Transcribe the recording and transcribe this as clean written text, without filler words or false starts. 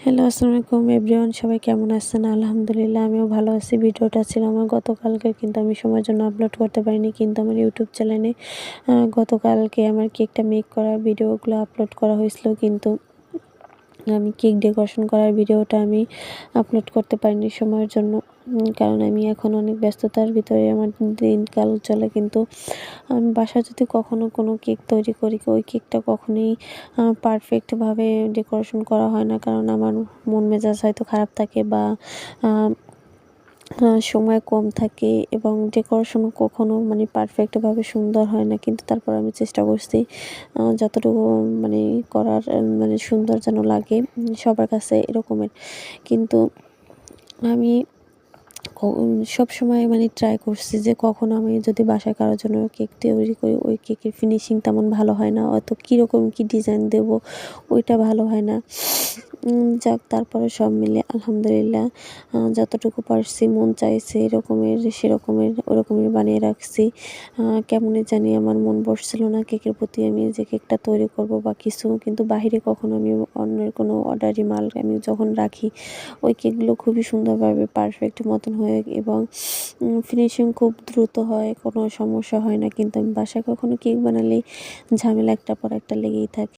Hello, আসসালামু আলাইকুম everyone, সবাই কেমন আছেন? আলহামদুলিল্লাহ আমিও ভালো আছি। ভিডিওটা ছিল আমার গতকালকে, কিন্তু আমি সময়ের জন্য আপলোড করতে পারিনি। কিন্তু আমার ইউটিউব চ্যানেলে গতকালকে আমার কেকটা মেক করার ভিডিওগুলো আপলোড করা হয়েছিল, কিন্তু আমি কেক ডেকোরেশন করার ভিডিওটা আমি আপলোড করতে পারিনি সময়ের জন্য। কারণ আমি এখন অনেক ব্যস্ততার ভিতরে আমার দিনকাল চলে। কিন্তু আমি বাসায় যদি কখনো কোনো কেক তৈরি করি, ওই কেকটা কখনোই পারফেক্টভাবে ডেকোরেশন করা হয় না। কারণ আমার মন মেজাজ হয়তো খারাপ থাকে, বা সময় কম থাকে, এবং ডেকোরেশন কখনো পারফেক্টভাবে সুন্দর হয় না। কিন্তু তারপর আমি চেষ্টা করছি যতটুকু করার, সুন্দর যেন লাগে সবার কাছে এরকমের। কিন্তু আমি সবসময় ট্রাই করছি যে কখনো আমি যদি বাসায় কারোর জন্য কেক তৈরি করি, ওই কেকের ফিনিশিং তেমন ভালো হয় না, অত কীরকম কী ডিজাইন দেব ওইটা ভালো হয় না। যাক, তারপরে সব মিলে আলহামদুলিল্লাহ যতটুকু পারছি মন চাইছে সেরকমের ওরকমই বানিয়ে রাখছি। কেমনই জানি আমার মন বসছিল না কেকের প্রতি, আমি যে কেকটা তৈরি করব বা কিছু। কিন্তু বাহিরে কখনো আমি অন্যের কোনো অর্ডারি মাল আমি যখন রাখি, ওই কেকগুলো খুবই সুন্দরভাবে পারফেক্ট মতন হয়, এবং ফিনিশিং খুব দ্রুত হয়, কোনো সমস্যা হয় না। কিন্তু আমি বাসায় কখনো কেক বানালেই ঝামেলা একটার পর একটা লেগেই থাকে।